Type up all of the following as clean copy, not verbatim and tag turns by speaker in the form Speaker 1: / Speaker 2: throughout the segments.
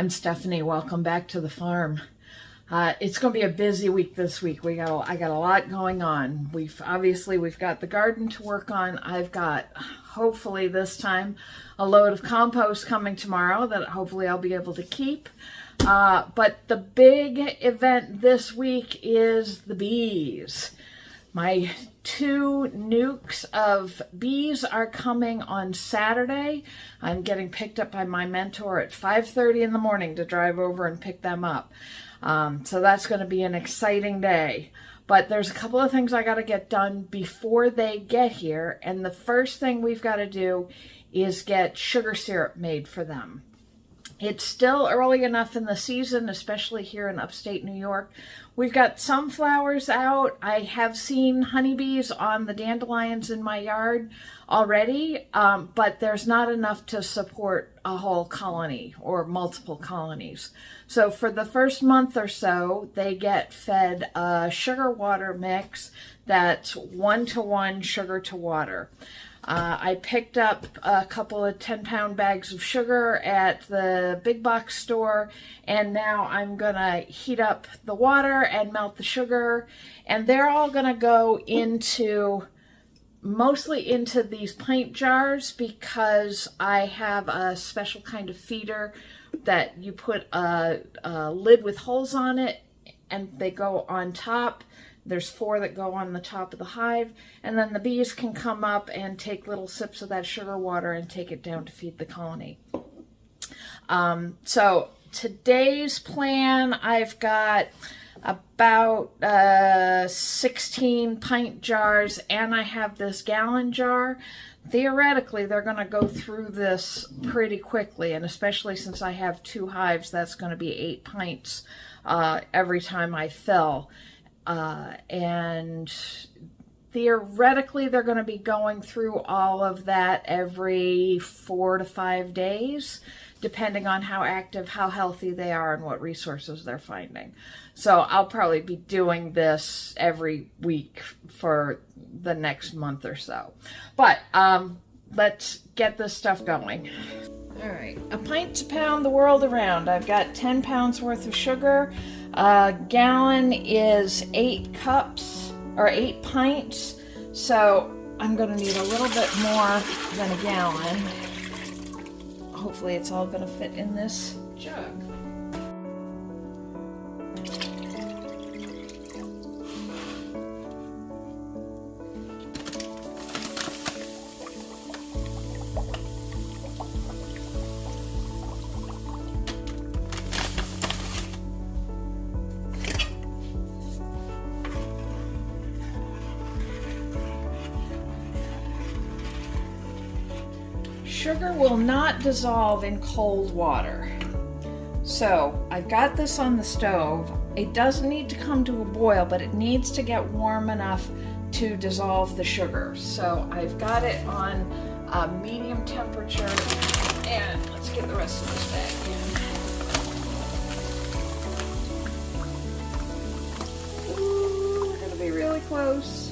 Speaker 1: I'm Stephanie. Welcome back to the farm. It's going to be a busy week this week. I got a lot going on. We've got the garden to work on. I've got, hopefully this time, a load of compost coming tomorrow that hopefully I'll be able to keep. But the big event this week is the bees. My 2 nukes of bees are coming on Saturday. I'm getting picked up by my mentor at 5:30 in the morning to drive over and pick them up. So that's going to be an exciting day. But there's a couple of things I got to get done before they get here. And the first thing we've got to do is get sugar syrup made for them. It's still early enough in the season, especially here in upstate New York. We've got some flowers out. I have seen honeybees on the dandelions in my yard already, but there's not enough to support a whole colony or multiple colonies. So for the first month or so, they get fed a sugar water mix that's 1-to-1 sugar to water. I picked up a couple of 10-pound bags of sugar at the big box store, and now I'm gonna heat up the water and melt the sugar, and they're all gonna go mostly into these pint jars, because I have a special kind of feeder that you put a lid with holes on it, and they go on top. There's 4 that go on the top of the hive, and then the bees can come up and take little sips of that sugar water and take it down to feed the colony. So today's plan, I've got about 16 pint jars, and I have this gallon jar. Theoretically, they're going to go through this pretty quickly, and especially since I have 2 hives, that's going to be 8 pints every time I fill. And theoretically, they're going to be going through all of that every 4 to 5 days, depending on how active, how healthy they are, and what resources they're finding. So I'll probably be doing this every week for the next month or so. But let's get this stuff going. All right, a pint to pound the world around. I've got 10 pounds worth of sugar. A gallon is 8 cups or 8 pints. So I'm going to need a little bit more than a gallon. Hopefully it's all going to fit in this jug. Sugar will not dissolve in cold water. So I've got this on the stove. It doesn't need to come to a boil, but it needs to get warm enough to dissolve the sugar. So I've got it on medium temperature, and let's get the rest of this back in. Ooh, we're gonna be really close.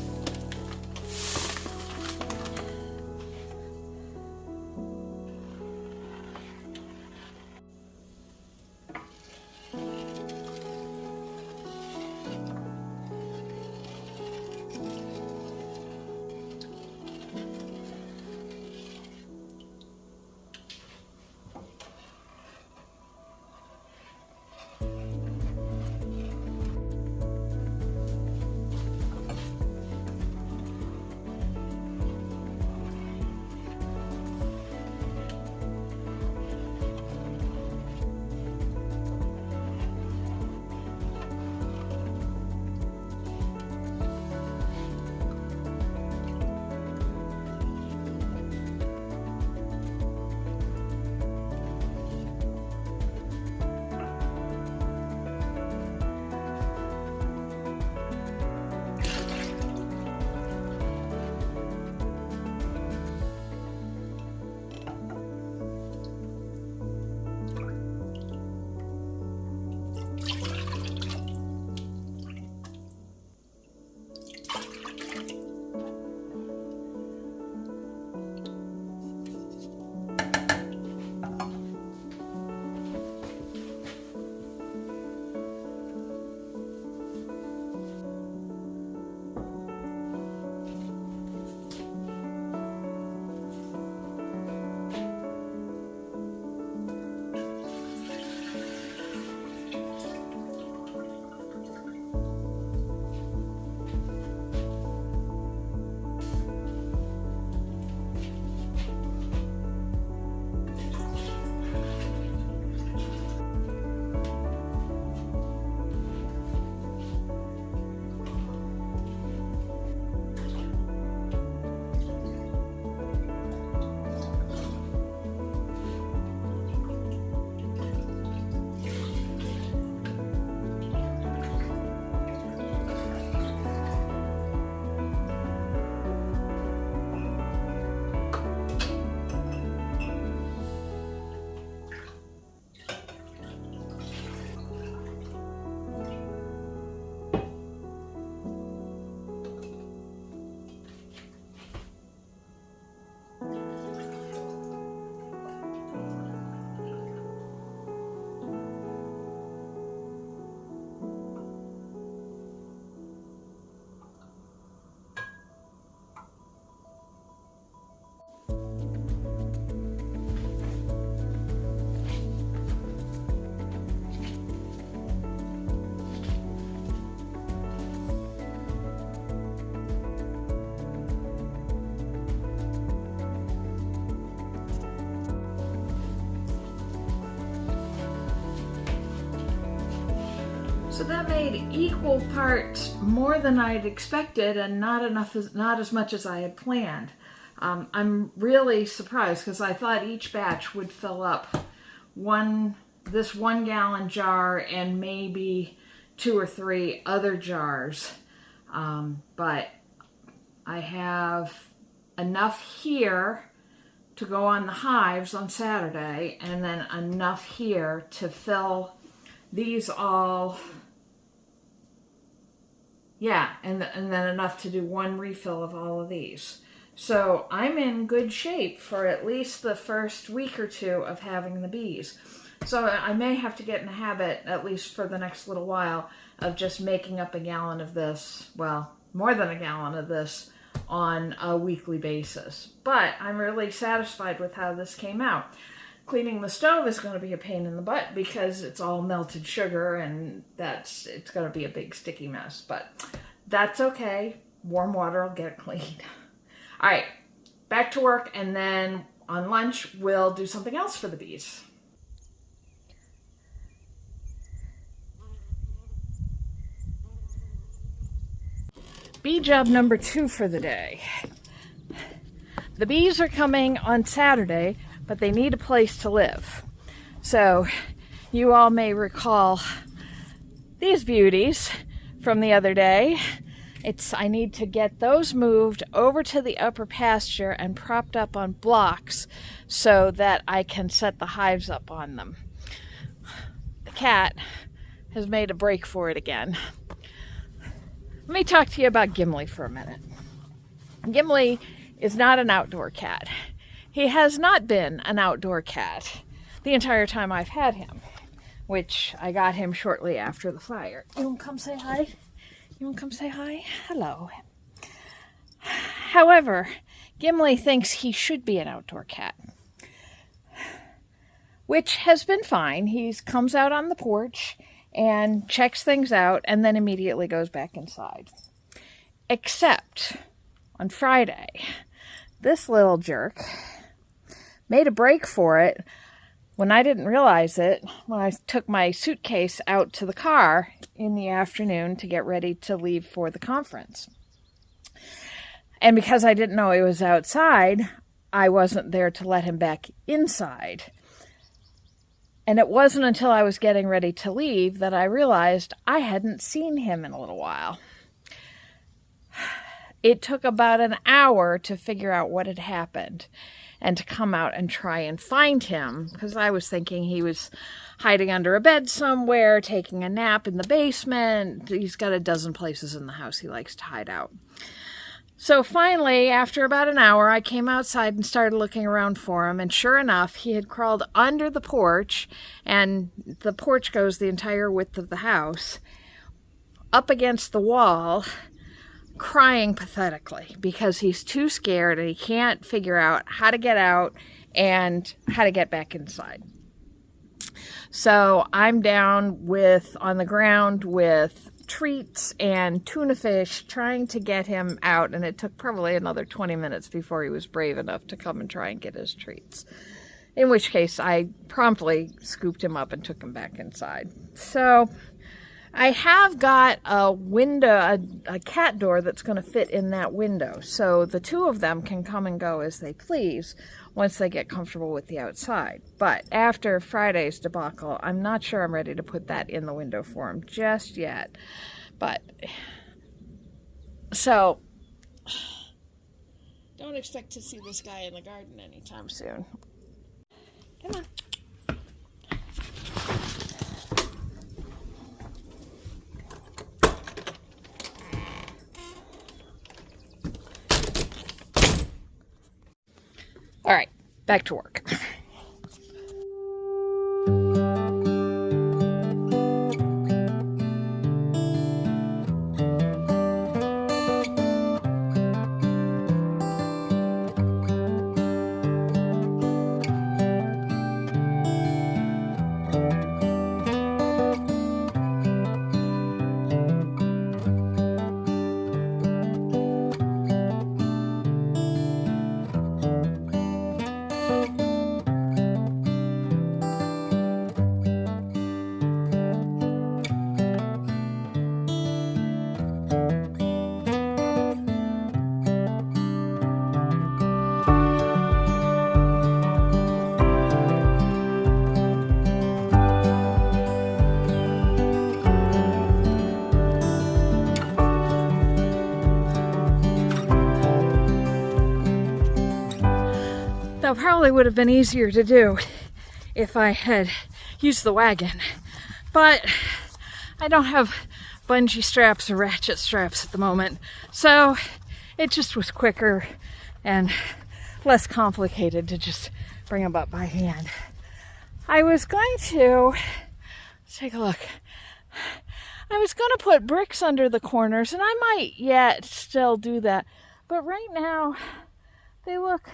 Speaker 1: So that made equal parts more than I'd expected and not as much as I had planned. I'm really surprised because I thought each batch would fill up this 1 gallon jar and maybe 2 or 3 other jars. But I have enough here to go on the hives on Saturday, and then enough here to fill these all. Yeah, and then enough to do 1 refill of all of these. So I'm in good shape for at least the first week or 2 of having the bees. So I may have to get in the habit, at least for the next little while, of just making up a gallon of this, well, more than a gallon of this, on a weekly basis. But I'm really satisfied with how this came out. Cleaning the stove is going to be a pain in the butt because it's all melted sugar and it's going to be a big sticky mess, but that's okay. Warm water will get it cleaned. All right, back to work, and then on lunch we'll do something else for the bees. Bee job number 2 for the day. The bees are coming on Saturday, but they need a place to live. So you all may recall these beauties from the other day. I need to get those moved over to the upper pasture and propped up on blocks so that I can set the hives up on them. The cat has made a break for it again. Let me talk to you about Gimli for a minute. Gimli is not an outdoor cat. He has not been an outdoor cat the entire time I've had him, which I got him shortly after the fire. You want to come say hi? You want to come say hi? Hello. However, Gimli thinks he should be an outdoor cat, which has been fine. He comes out on the porch and checks things out and then immediately goes back inside. Except on Friday, this little jerk made a break for it when I didn't realize it, when I took my suitcase out to the car in the afternoon to get ready to leave for the conference. And because I didn't know he was outside, I wasn't there to let him back inside. And it wasn't until I was getting ready to leave that I realized I hadn't seen him in a little while. It took about an hour to figure out what had happened and to come out and try and find him, because I was thinking he was hiding under a bed somewhere, taking a nap in the basement. He's got a dozen places in the house he likes to hide out. So finally, after about an hour, I came outside and started looking around for him, and sure enough, he had crawled under the porch, and the porch goes the entire width of the house, up against the wall, crying pathetically because he's too scared and he can't figure out how to get out and how to get back inside. So I'm down on the ground with treats and tuna fish trying to get him out, and it took probably another 20 minutes before he was brave enough to come and try and get his treats. In which case I promptly scooped him up and took him back inside. So I have got a window, a cat door that's going to fit in that window. So the 2 of them can come and go as they please once they get comfortable with the outside. But after Friday's debacle, I'm not sure I'm ready to put that in the window for him just yet. But, so, don't expect to see this guy in the garden anytime soon. Come on. All right, back to work. That probably would have been easier to do if I had used the wagon. But I don't have bungee straps or ratchet straps at the moment, so it just was quicker and less complicated to just bring them up by hand. I was going to, let's take a look. I was going to put bricks under the corners, and I might yet still do that. But right now, they look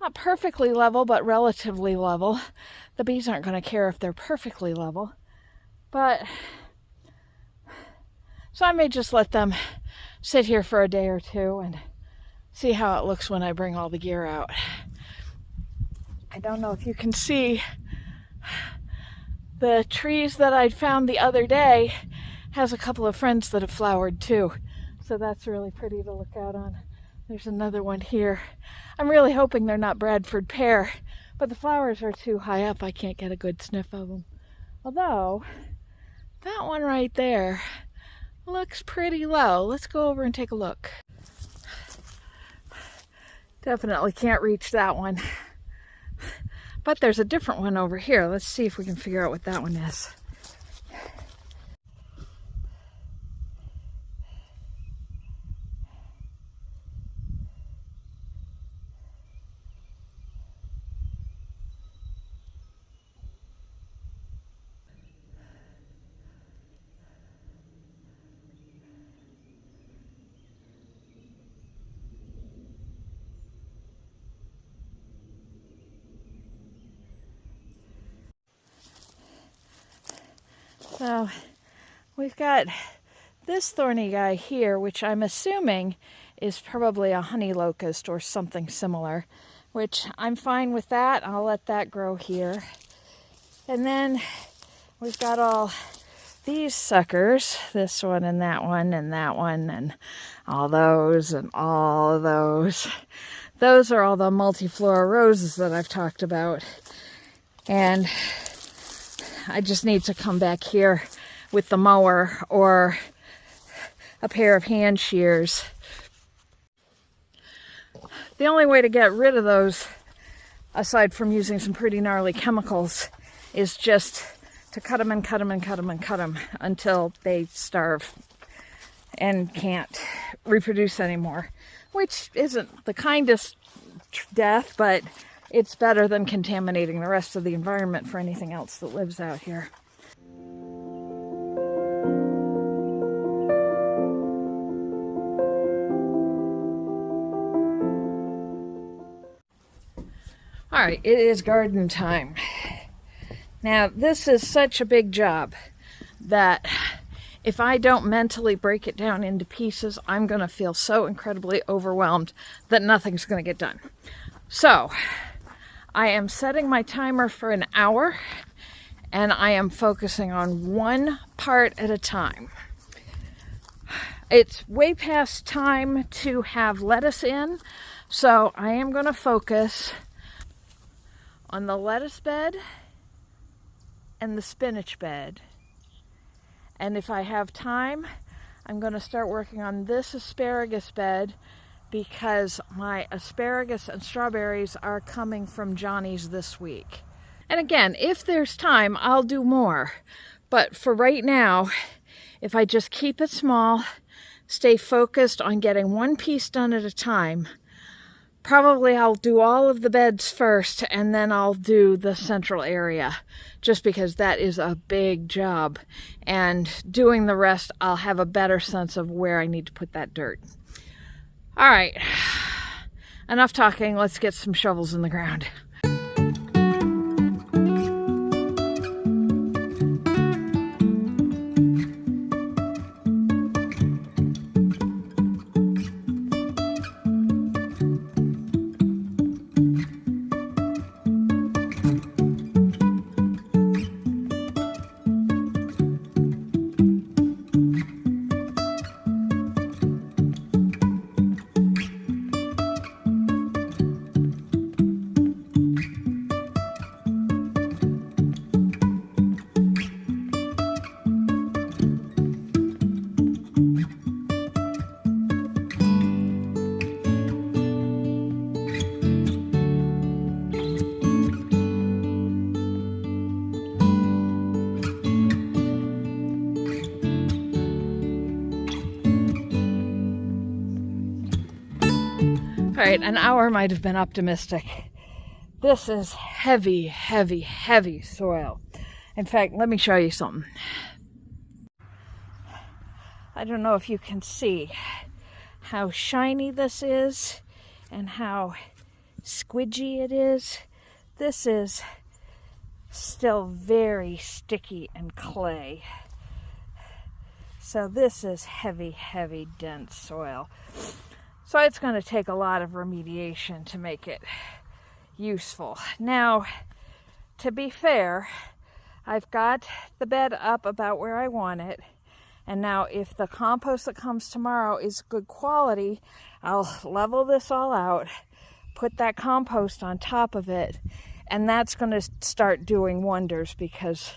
Speaker 1: not perfectly level, but relatively level. The bees aren't going to care if they're perfectly level. But, so I may just let them sit here for a day or two and see how it looks when I bring all the gear out. I don't know if you can see the trees that I found the other day has a couple of friends that have flowered too. So that's really pretty to look out on. There's another one here. I'm really hoping they're not Bradford pear, but the flowers are too high up. I can't get a good sniff of them. Although, that one right there looks pretty low. Let's go over and take a look. Definitely can't reach that one. But there's a different one over here. Let's see if we can figure out what that one is. So we've got this thorny guy here, which I'm assuming is probably a honey locust or something similar, which I'm fine with that. I'll let that grow here. And then we've got all these suckers, this one and that one and that one and all those and all of those. Those are all the multiflora roses that I've talked about. And I just need to come back here with the mower or a pair of hand shears. The only way to get rid of those, aside from using some pretty gnarly chemicals, is just to cut them and cut them and cut them and cut them until they starve and can't reproduce anymore. Which isn't the kindest death, but it's better than contaminating the rest of the environment for anything else that lives out here. All right, it is garden time. Now, this is such a big job that if I don't mentally break it down into pieces, I'm going to feel so incredibly overwhelmed that nothing's going to get done. So, I am setting my timer for an hour, and I am focusing on one part at a time. It's way past time to have lettuce in, so I am going to focus on the lettuce bed and the spinach bed. And if I have time, I'm going to start working on this asparagus bed, because my asparagus and strawberries are coming from Johnny's this week. And again, if there's time, I'll do more. But for right now, if I just keep it small, stay focused on getting one piece done at a time, probably I'll do all of the beds first, and then I'll do the central area, just because that is a big job. And doing the rest, I'll have a better sense of where I need to put that dirt. All right, enough talking. Let's get some shovels in the ground. right, an hour might have been optimistic. This is heavy, heavy, heavy soil. In fact, let me show you something. I don't know if you can see how shiny this is and how squidgy it is. This is still very sticky and clay. So this is heavy, heavy, dense soil. So it's going to take a lot of remediation to make it useful. Now, to be fair, I've got the bed up about where I want it. And now if the compost that comes tomorrow is good quality, I'll level this all out, put that compost on top of it, and that's going to start doing wonders, because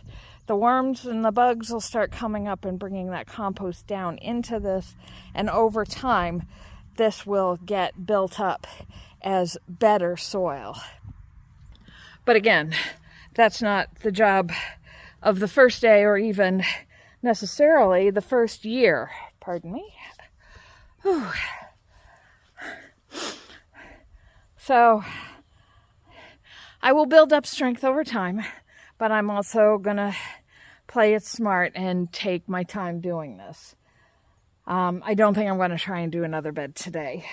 Speaker 1: the worms and the bugs will start coming up and bringing that compost down into this, and over time this will get built up as better soil. But again, that's not the job of the first day or even necessarily the first year. Pardon me. Whew. So I will build up strength over time, but I'm also gonna play it smart and take my time doing this. I don't think I'm going to try and do another bed today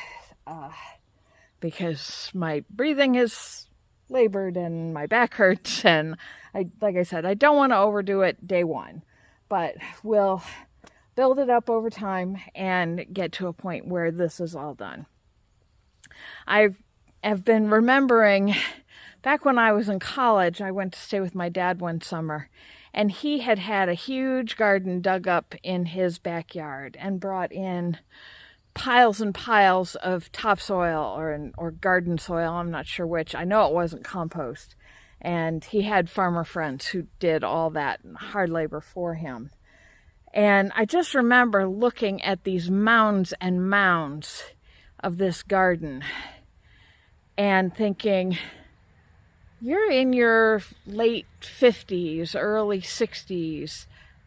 Speaker 1: because my breathing is labored and my back hurts, and like I said, I don't want to overdo it day one, but we'll build it up over time and get to a point where this is all done. I have been remembering back when I was in college, I went to stay with my dad one summer, and he had a huge garden dug up in his backyard and brought in piles and piles of topsoil or garden soil. I'm not sure which. I know it wasn't compost. And he had farmer friends who did all that hard labor for him. And I just remember looking at these mounds and mounds of this garden and thinking, you're in your late 50s, early 60s.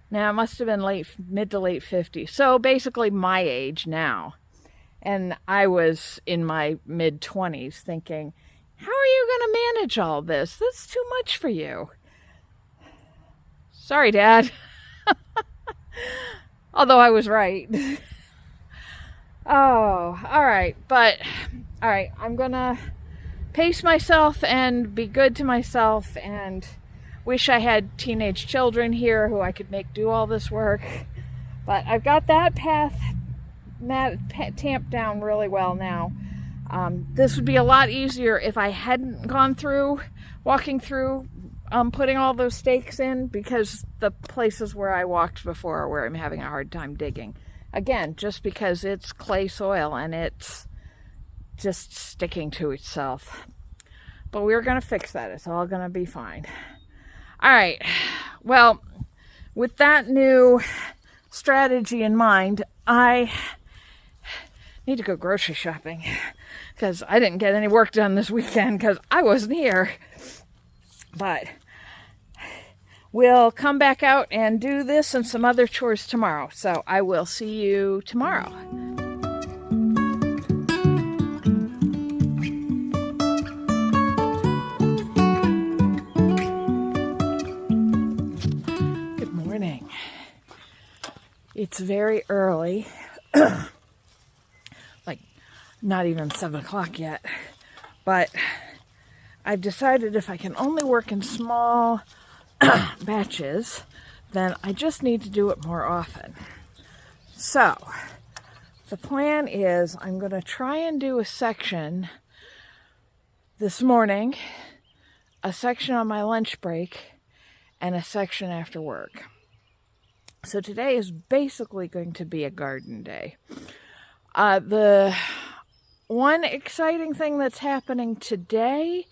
Speaker 1: Now, it must have been mid to late 50s. So basically my age now. And I was in my mid 20s thinking, how are you going to manage all this? That's too much for you. Sorry, Dad. Although I was right. Oh, all right. But, all right, I'm going to pace myself and be good to myself, and wish I had teenage children here who I could make do all this work. But I've got that path tamped down really well now. This would be a lot easier if I hadn't gone through, walking through, putting all those stakes in, because the places where I walked before are where I'm having a hard time digging. Again, just because it's clay soil and it's just sticking to itself. But we're going to fix that. It's all going to be fine. All right. Well, with that new strategy in mind, I need to go grocery shopping because I didn't get any work done this weekend because I wasn't here. But we'll come back out and do this and some other chores tomorrow. So I will see you tomorrow. It's very early, like not even 7 o'clock yet, but I've decided if I can only work in small batches, then I just need to do it more often. So the plan is I'm going to try and do a section this morning, a section on my lunch break, and a section after work. So today is basically going to be a garden day. The one exciting thing that's happening today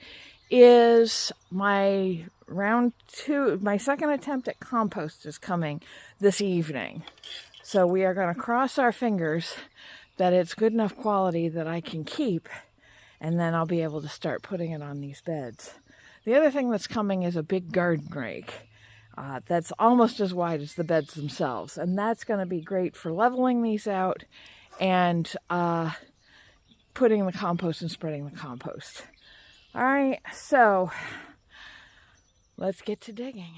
Speaker 1: is my my second attempt at compost is coming this evening. So we are going to cross our fingers that it's good enough quality that I can keep, and then I'll be able to start putting it on these beds. The other thing that's coming is a big garden rake. That's almost as wide as the beds themselves, and that's going to be great for leveling these out and putting the compost and spreading the compost. All right, so let's get to digging.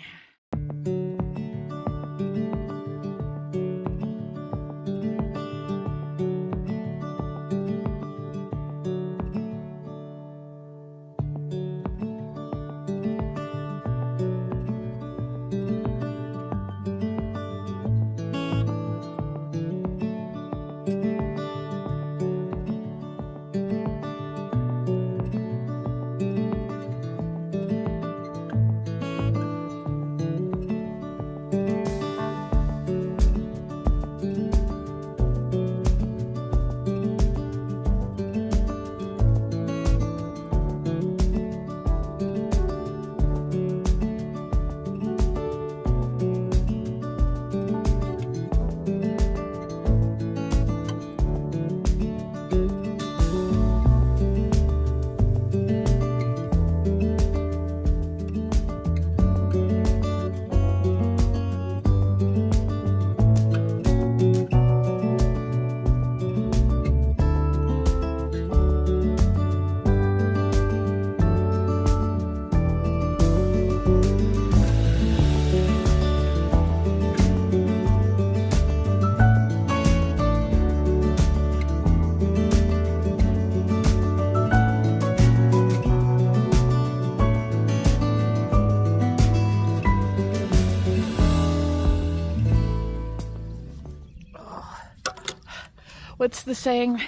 Speaker 1: What's the saying?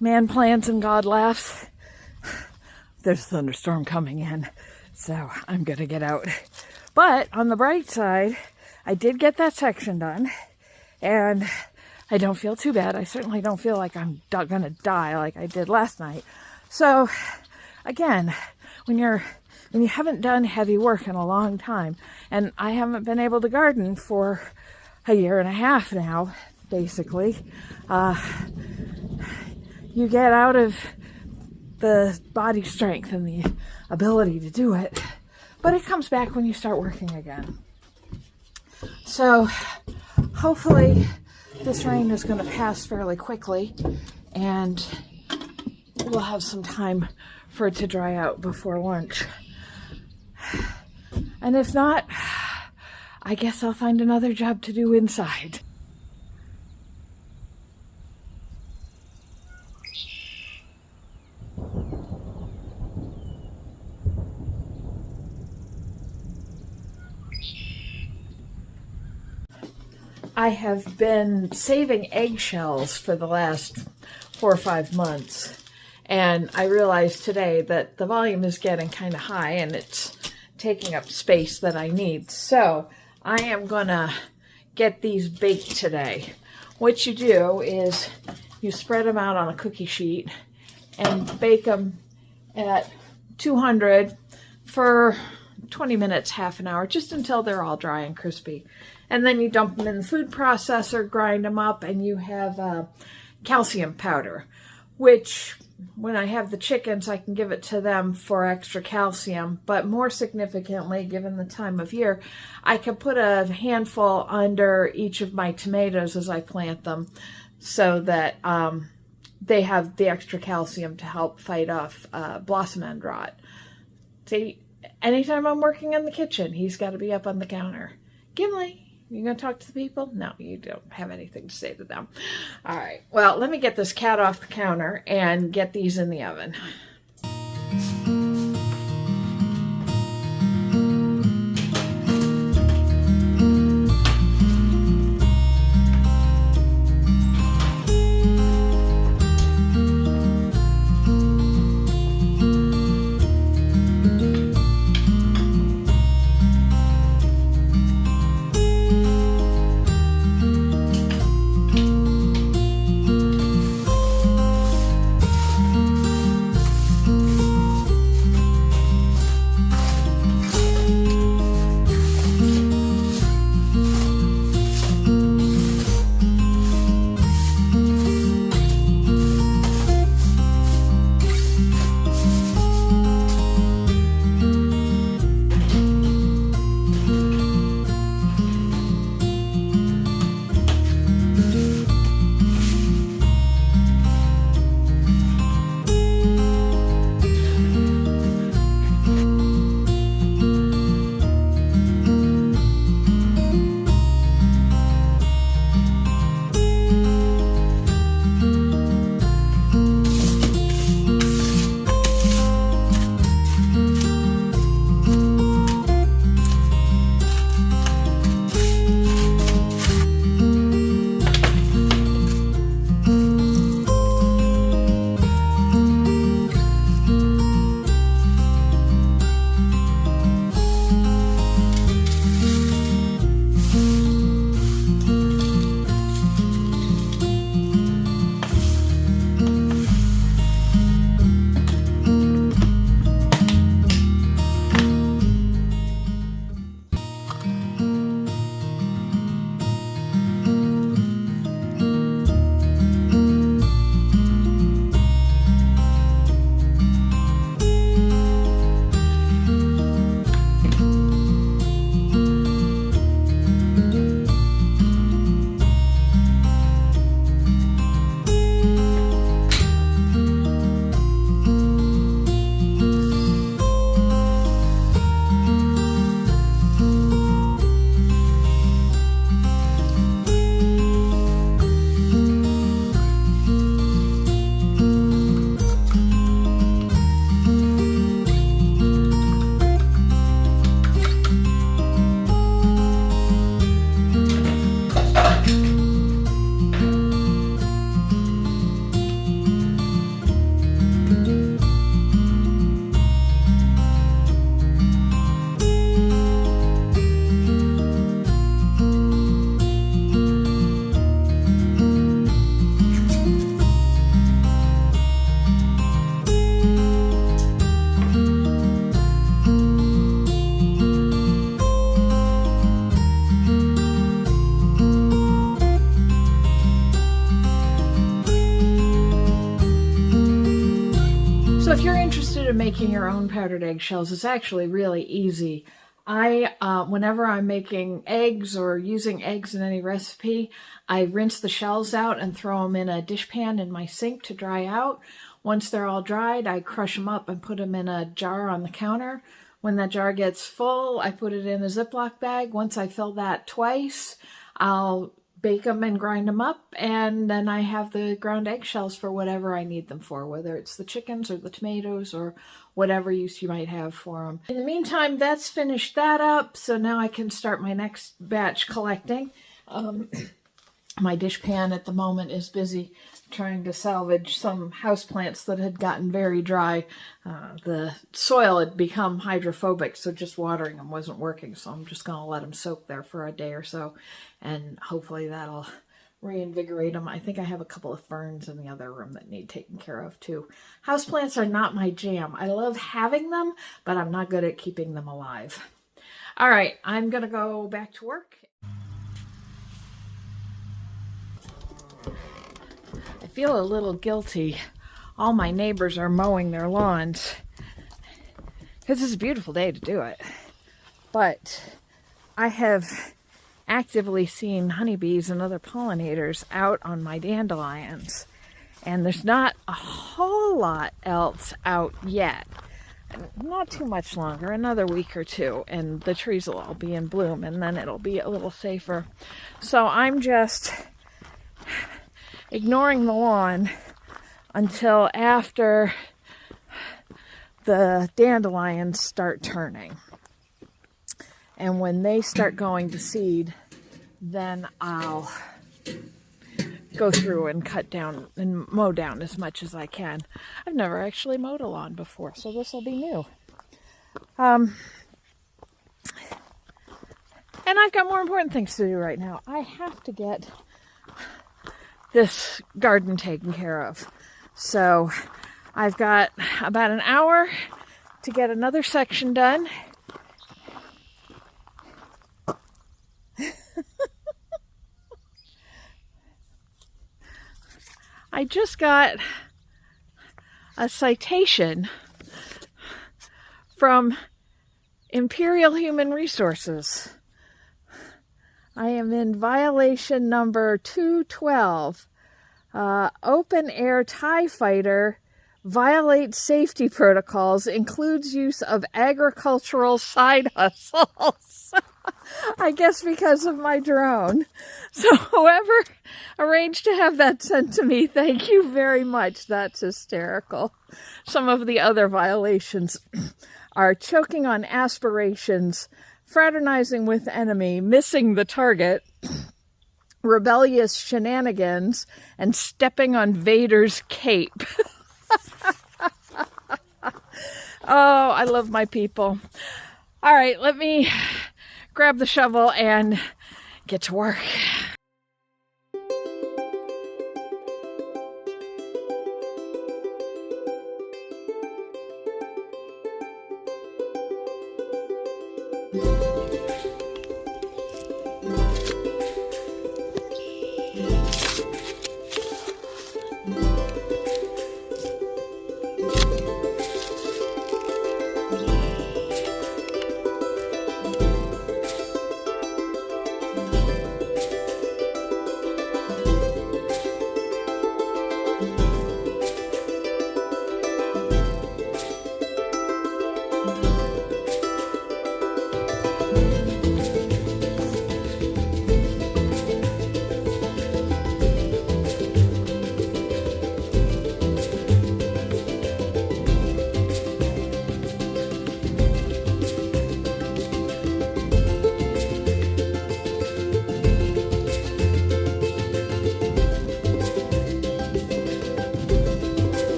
Speaker 1: Man plans and God laughs. There's a thunderstorm coming in, so I'm gonna get out. But on the bright side, I did get that section done, and I don't feel too bad. I certainly don't feel like I'm gonna die like I did last night. So again, when you haven't done heavy work in a long time, and I haven't been able to garden for a year and a half now, basically, you get out of the body strength and the ability to do it, but it comes back when you start working again. So hopefully this rain is going to pass fairly quickly, and we'll have some time for it to dry out before lunch. And if not, I guess I'll find another job to do inside. I have been saving eggshells for the last 4 or 5 months, and I realized today that the volume is getting kind of high and it's taking up space that I need. So I am gonna get these baked today. What you do is you spread them out on a cookie sheet and bake them at 200 for 20 minutes, half an hour, just until they're all dry and crispy. And then you dump them in the food processor, grind them up, and you have calcium powder, which when I have the chickens, I can give it to them for extra calcium. But more significantly, given the time of year, I can put a handful under each of my tomatoes as I plant them, so that they have the extra calcium to help fight off blossom end rot. See, anytime I'm working in the kitchen, he's got to be up on the counter. Gimli, you gonna talk to the people? No, you don't have anything to say to them. All right, well, let me get this cat off the counter and get these in the oven. So if you're interested in making your own powdered eggshells, it's actually really easy. Whenever I'm making eggs or using eggs in any recipe, I rinse the shells out and throw them in a dishpan in my sink to dry out. Once they're all dried, I crush them up and put them in a jar on the counter. When that jar gets full, I put it in a Ziploc bag. Once I fill that twice, I'll bake them and grind them up, and then I have the ground eggshells for whatever I need them for, whether it's the chickens or the tomatoes or whatever use you might have for them. In the meantime, that's finished that up, so now I can start my next batch collecting. My dishpan at the moment is busy trying to salvage some houseplants that had gotten very dry. The soil had become hydrophobic, so just watering them wasn't working, so I'm just going to let them soak there for a day or so, and hopefully that'll reinvigorate them. I think I have a couple of ferns in the other room that need taken care of too. Houseplants are not my jam. I love having them, but I'm not good at keeping them alive. All right, I'm going to go back to work. I feel a little guilty. All my neighbors are mowing their lawns because it's a beautiful day to do it. But I have actively seen honeybees and other pollinators out on my dandelions, and there's not a whole lot else out yet. Not too much longer, another week or two, and the trees will all be in bloom, and then it'll be a little safer. So I'm just ignoring the lawn until after the dandelions start turning. And when they start going to seed, then I'll go through and cut down and mow down as much as I can. I've never actually mowed a lawn before, so this will be new. And I've got more important things to do right now. I have to get this garden taken care of. So I've got about an hour to get another section done. I just got a citation from Imperial Human Resources. I am in violation number 212. Open air TIE fighter violates safety protocols, includes use of agricultural side hustles. I guess because of my drone. So whoever arranged to have that sent to me, thank you very much. That's hysterical. Some of the other violations are choking on aspirations, fraternizing with enemy, missing the target, rebellious shenanigans, and stepping on Vader's cape. Oh, I love my people. All right, let me grab the shovel and get to work.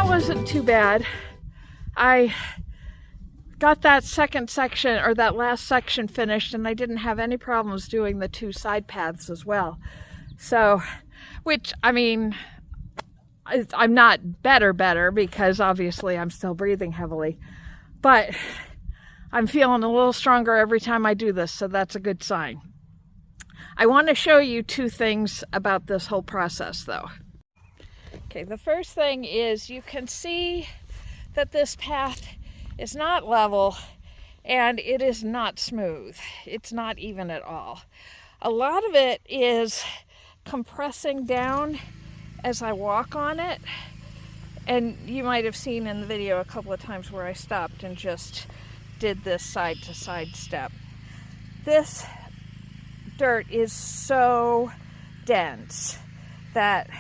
Speaker 1: Wasn't too bad. I got that second section, or that last section, finished, and I didn't have any problems doing the two side paths as well. So, which, I mean, I'm not better because obviously I'm still breathing heavily, but I'm feeling a little stronger every time I do this, so that's a good sign. I want to show you two things about this whole process though. Okay, the first thing is you can see that this path is not level and it is not smooth. It's not even at all. A lot of it is compressing down as I walk on it, and you might have seen in the video a couple of times where I stopped and just did this side to side step. This dirt is so dense that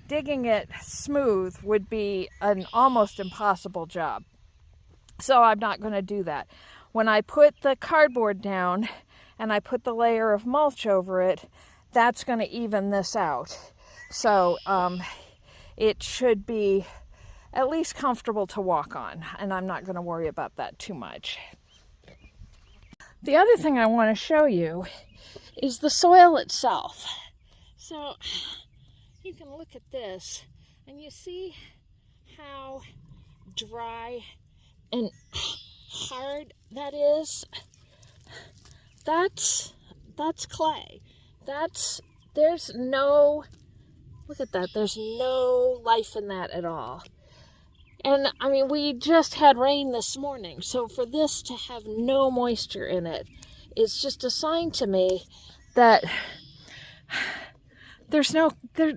Speaker 1: digging it smooth would be an almost impossible job. So I'm not going to do that. When I put the cardboard down and I put the layer of mulch over it, that's going to even this out. So it should be at least comfortable to walk on, and I'm not going to worry about that too much. The other thing I want to show you is the soil itself. So you can look at this and you see how dry and hard that is. That's clay. There's no, look at that, there's no life in that at all. And I mean, we just had rain this morning, so for this to have no moisture in it is just a sign to me that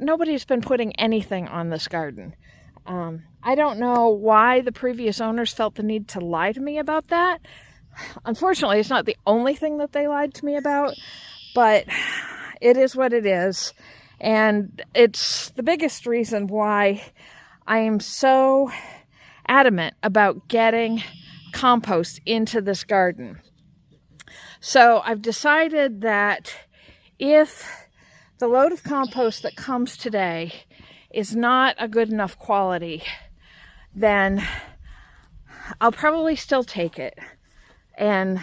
Speaker 1: nobody's been putting anything on this garden. I don't know why the previous owners felt the need to lie to me about that. Unfortunately, it's not the only thing that they lied to me about, but it is what it is. And it's the biggest reason why I am so adamant about getting compost into this garden. So I've decided that if the load of compost that comes today is not a good enough quality, then I'll probably still take it and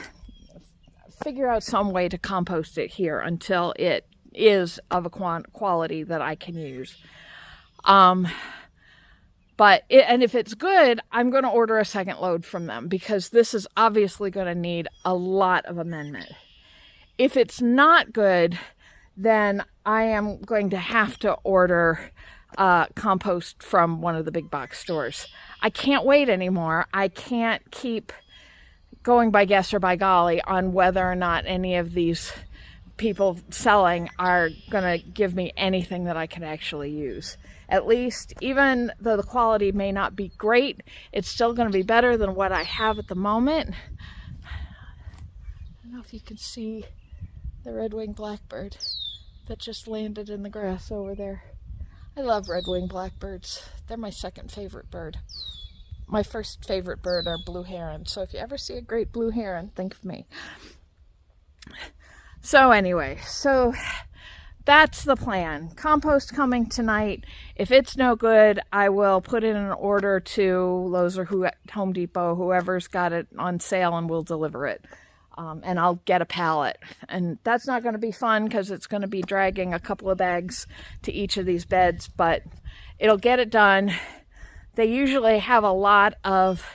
Speaker 1: figure out some way to compost it here until it is of a quality that I can use. And if it's good, I'm going to order a second load from them, because this is obviously going to need a lot of amendment. If it's not good, then I am going to have to order compost from one of the big box stores. I can't wait anymore. I can't keep going by guess or by golly on whether or not any of these people selling are going to give me anything that I can actually use. At least, even though the quality may not be great, it's still going to be better than what I have at the moment. I don't know if you can see the red-winged blackbird that just landed in the grass over there. I love red-winged blackbirds. They're my second favorite bird. My first favorite bird are blue herons. So if you ever see a great blue heron, think of me. So anyway, that's the plan. Compost coming tonight. If it's no good, I will put in an order to Lowe's or Home Depot, whoever's got it on sale, and we'll deliver it. And I'll get a pallet. And that's not going to be fun because it's going to be dragging a couple of bags to each of these beds, but it'll get it done. They usually have a lot of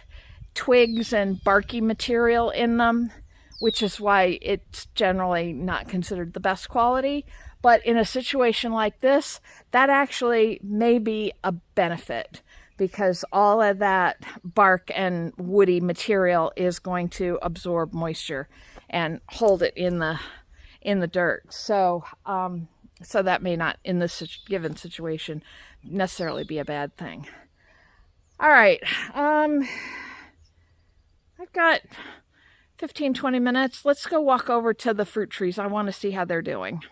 Speaker 1: twigs and barky material in them, which is why it's generally not considered the best quality. But in a situation like this, that actually may be a benefit, because all of that bark and woody material is going to absorb moisture and hold it in the dirt. So so that may not, in this given situation, necessarily be a bad thing. All right, I've got 15-20 minutes. Let's go walk over to the fruit trees. I want to see how they're doing.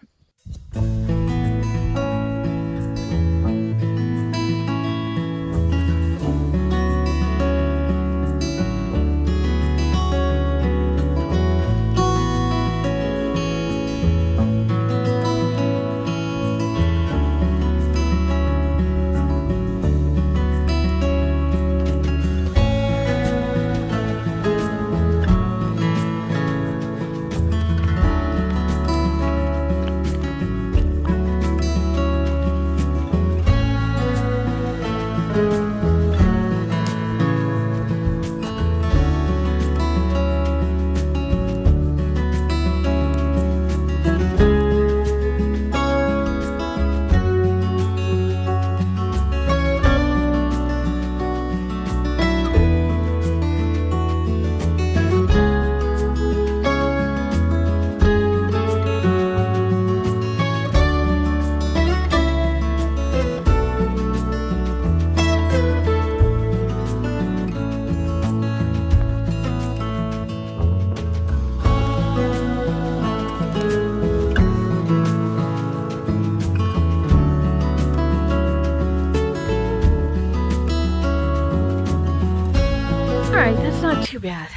Speaker 1: It's not too bad.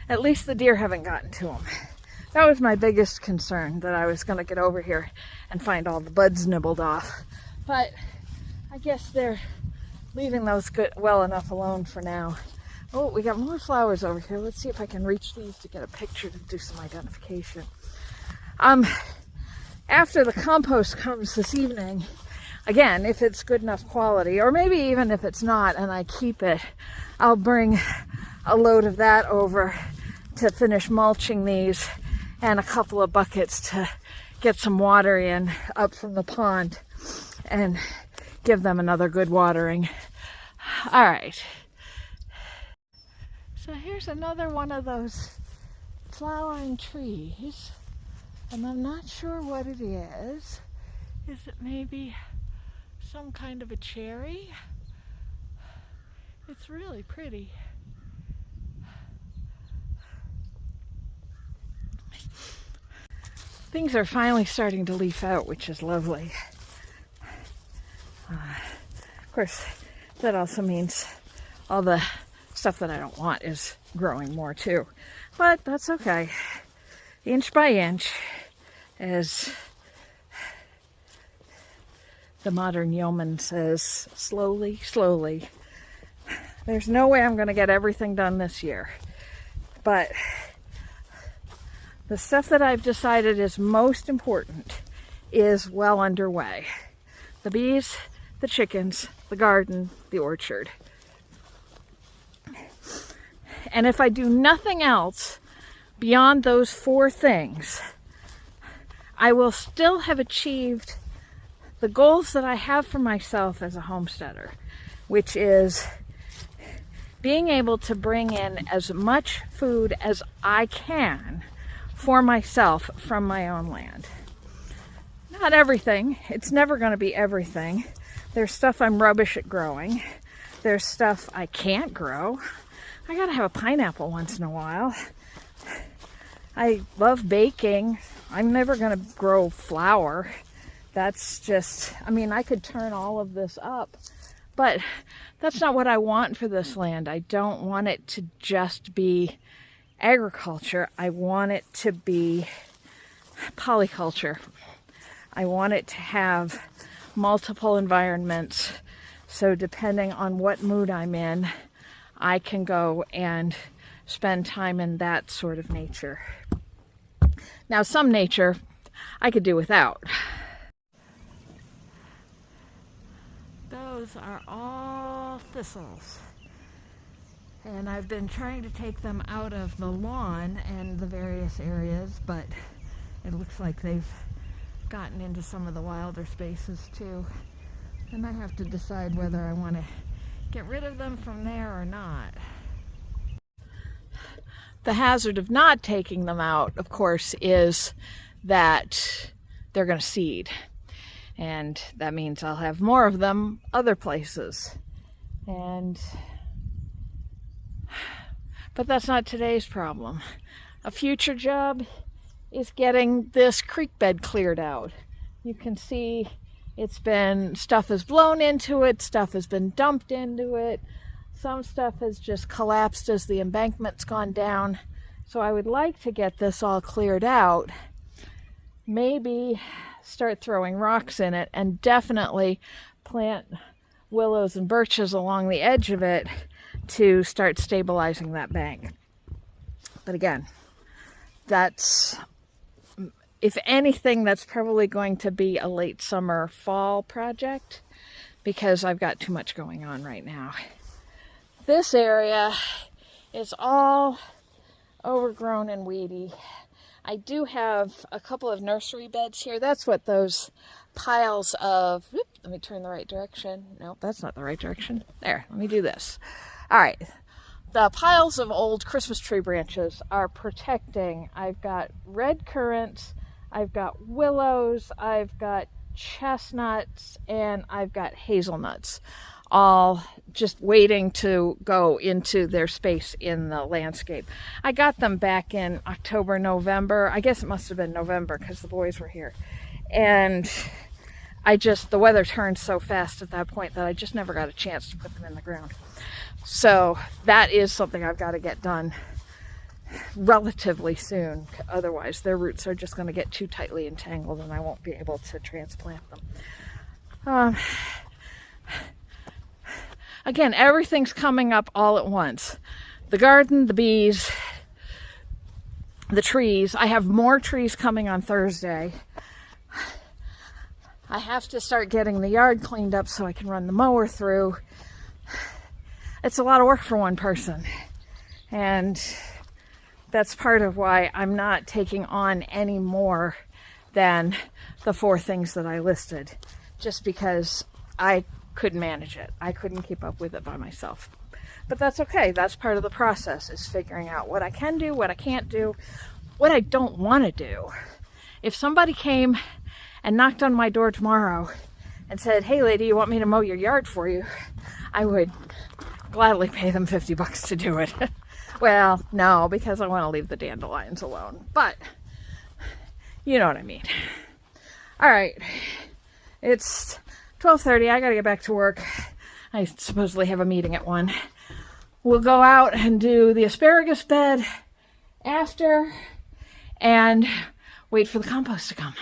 Speaker 1: At least the deer haven't gotten to them. That was my biggest concern, that I was going to get over here and find all the buds nibbled off. But I guess they're leaving those well enough alone for now. Oh, we got more flowers over here. Let's see if I can reach these to get a picture to do some identification. After the compost comes this evening, again, if it's good enough quality, or maybe even if it's not and I keep it, I'll bring a load of that over to finish mulching these, and a couple of buckets to get some water in up from the pond and give them another good watering. All right. So here's another one of those flowering trees, and I'm not sure what it is. Is it maybe some kind of a cherry? It's really pretty. Things are finally starting to leaf out, which is lovely. Of course, that also means all the stuff that I don't want is growing more too. But that's okay. Inch by inch, as the modern yeoman says, slowly, slowly. There's no way I'm going to get everything done this year. But the stuff that I've decided is most important is well underway. The bees, the chickens, the garden, the orchard. And if I do nothing else beyond those 4 things, I will still have achieved the goals that I have for myself as a homesteader, which is being able to bring in as much food as I can for myself from my own land. Not everything. It's never going to be everything. There's stuff I'm rubbish at growing. There's stuff I can't grow. I gotta have a pineapple once in a while. I love baking. I'm never gonna grow flour. That's just, I mean, I could turn all of this up, but that's not what I want for this land. I don't want it to just be agriculture. I want it to be polyculture. I want it to have multiple environments, so depending on what mood I'm in, I can go and spend time in that sort of nature. Now, some nature I could do without. Those are all thistles. And I've been trying to take them out of the lawn and the various areas, but it looks like they've gotten into some of the wilder spaces too. And I have to decide whether I want to get rid of them from there or not. The hazard of not taking them out, of course, is that they're going to seed. And that means I'll have more of them other places. But that's not today's problem. A future job is getting this creek bed cleared out. You can see stuff has blown into it, stuff has been dumped into it, some stuff has just collapsed as the embankment's gone down. So I would like to get this all cleared out, maybe start throwing rocks in it, and definitely plant willows and birches along the edge of it to start stabilizing that bank. But again, that's, if anything, that's probably going to be a late summer, fall project, because I've got too much going on right now. This area is all overgrown and weedy. I do have a couple of nursery beds here. That's what those piles of, let me turn the right direction. No, that's not the right direction. There, let me do this. All right. The piles of old Christmas tree branches are protecting. I've got red currants, I've got willows, I've got chestnuts, and I've got hazelnuts, all just waiting to go into their space in the landscape. I got them back in October, November. I guess it must have been November because the boys were here. And the weather turned so fast at that point that I just never got a chance to put them in the ground. So that is something I've got to get done relatively soon. Otherwise, their roots are just going to get too tightly entangled and I won't be able to transplant them. Again, everything's coming up all at once. The garden, the bees, the trees. I have more trees coming on Thursday. I have to start getting the yard cleaned up so I can run the mower through. It's a lot of work for one person. And that's part of why I'm not taking on any more than the 4 things that I listed. Just because I couldn't manage it. I couldn't keep up with it by myself. But that's okay. That's part of the process, is figuring out what I can do, what I can't do, what I don't want to do. If somebody came and knocked on my door tomorrow and said, "Hey lady, you want me to mow your yard for you?" I would gladly pay them $50 to do it. Well, no, because I want to leave the dandelions alone. But, you know what I mean. All right. It's 12:30. I got to get back to work. I supposedly have a meeting at 1. We'll go out and do the asparagus bed after and wait for the compost to come.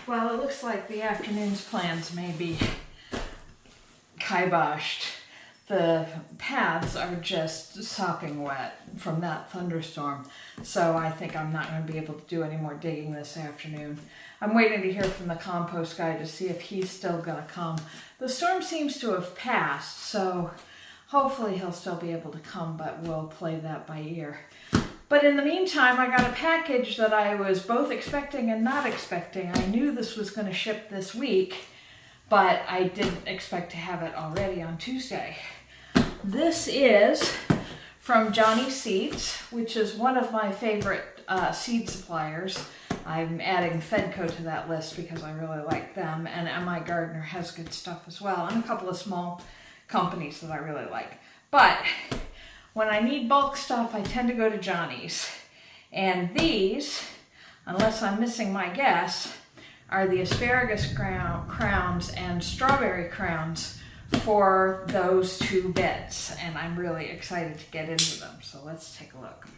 Speaker 1: Well, it looks like the afternoon's plans may be kiboshed. The paths are just sopping wet from that thunderstorm, so I think I'm not going to be able to do any more digging this afternoon. I'm waiting to hear from the compost guy to see if he's still going to come. The storm seems to have passed, so hopefully he'll still be able to come, but we'll play that by ear. But in the meantime, I got a package that I was both expecting and not expecting. I knew this was going to ship this week, but I didn't expect to have it already on Tuesday. This is from Johnny Seeds, which is one of my favorite seed suppliers. I'm adding Fedco to that list because I really like them, and MI Gardener has good stuff as well, and a couple of small companies that I really like. But when I need bulk stuff, I tend to go to Johnny's. And these, unless I'm missing my guess, are the asparagus crowns and strawberry crowns for those 2 beds. And I'm really excited to get into them. So let's take a look.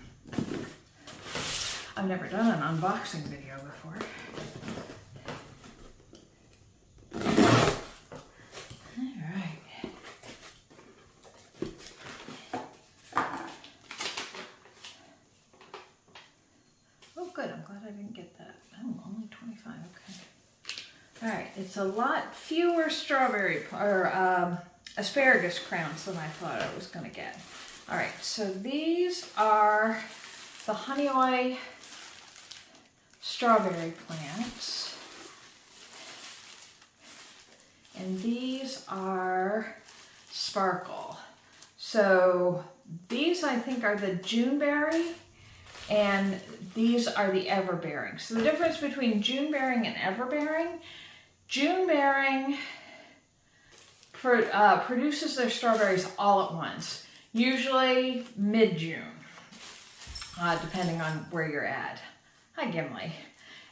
Speaker 1: I've never done an unboxing video before. Good, I'm glad I didn't get that. Oh, only 25, okay. All right, it's a lot fewer strawberry or asparagus crowns than I thought I was gonna get. All right, so these are the Honeoye strawberry plants. And these are Sparkle. So these I think are the Juneberry, and these are the Everbearing. So the difference between Junebearing and Everbearing, Junebearing produces their strawberries all at once, usually mid-June, depending on where you're at. Hi, Gimli.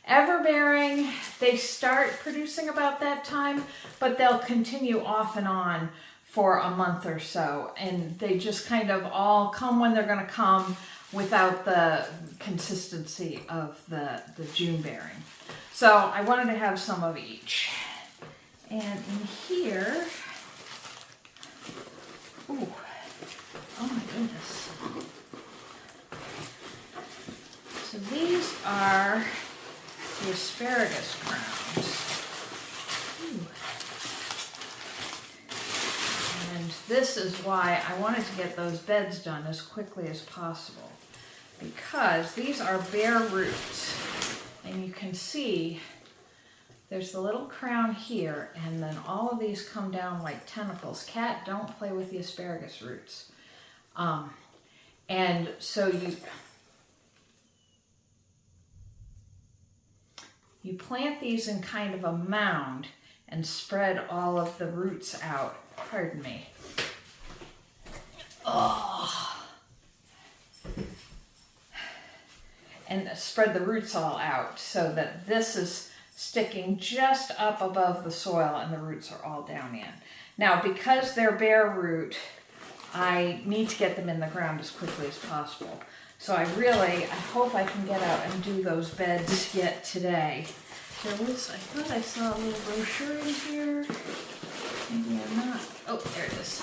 Speaker 1: Everbearing, they start producing about that time, but they'll continue off and on for a month or so. And they just kind of all come when they're going to come without the consistency of the June bearing. So I wanted to have some of each. And in here, ooh, oh my goodness. So these are the asparagus crowns. Ooh. And this is why I wanted to get those beds done as quickly as possible, because these are bare roots. And you can see there's the little crown here, and then all of these come down like tentacles. Cat, don't play with the asparagus roots. And so you plant these in kind of a mound and spread all of the roots out. Pardon me. Oh. And spread the roots all out so that this is sticking just up above the soil and the roots are all down in. Now, because they're bare root, I need to get them in the ground as quickly as possible. So I hope I can get out and do those beds yet today. I thought I saw a little brochure in here. Maybe I'm not. Oh, there it is.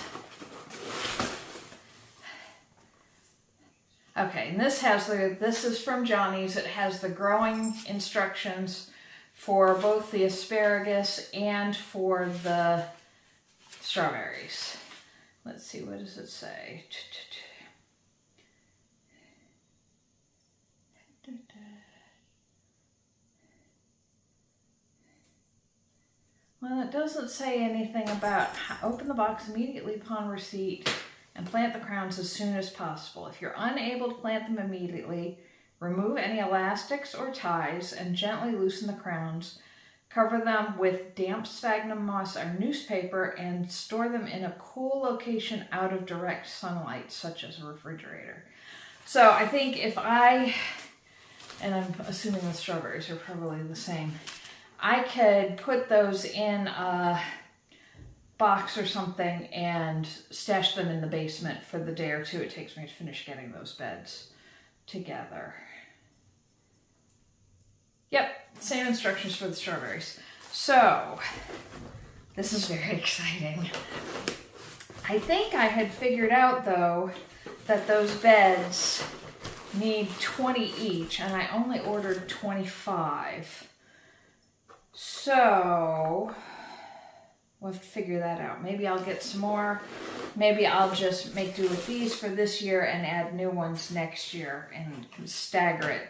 Speaker 1: Okay, and this is from Johnny's. It has the growing instructions for both the asparagus and for the strawberries. Let's see, what does it say? Well, it doesn't say anything about open the box immediately upon receipt and plant the crowns as soon as possible. If you're unable to plant them immediately, remove any elastics or ties and gently loosen the crowns. Cover them with damp sphagnum moss or newspaper and store them in a cool location out of direct sunlight, such as a refrigerator. So I think and I'm assuming the strawberries are probably the same, I could put those in a box or something and stash them in the basement for the day or two it takes me to finish getting those beds together. Yep, same instructions for the strawberries. So, this is very exciting. I think I had figured out, though, that those beds need 20 each, and I only ordered 25. So, we'll have to figure that out. Maybe I'll get some more. Maybe I'll just make do with these for this year and add new ones next year and stagger it.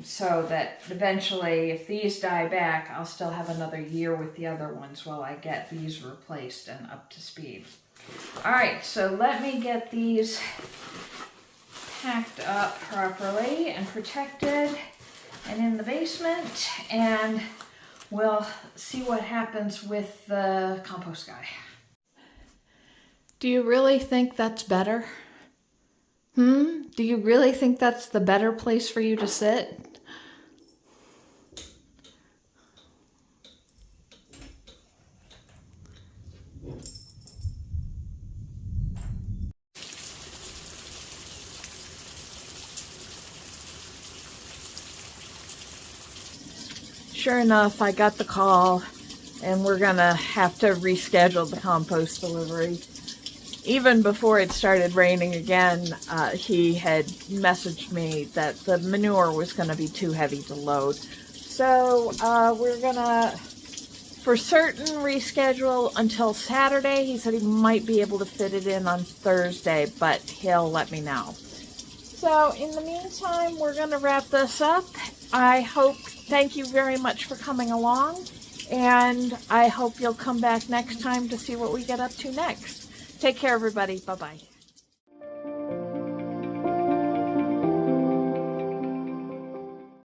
Speaker 1: So that eventually, if these die back, I'll still have another year with the other ones while I get these replaced and up to speed. All right, so let me get these packed up properly and protected and in the basement, and we'll see what happens with the compost guy. Do you really think that's better? Do you really think that's the better place for you to sit? Sure enough, I got the call, and we're gonna have to reschedule the compost delivery. Even before it started raining again, he had messaged me that the manure was going to be too heavy to load. So we're going to, for certain, reschedule until Saturday. He said he might be able to fit it in on Thursday, but he'll let me know. So in the meantime, we're going to wrap this up. Thank you very much for coming along, and I hope you'll come back next time to see what we get up to next. Take care, everybody. Bye-bye.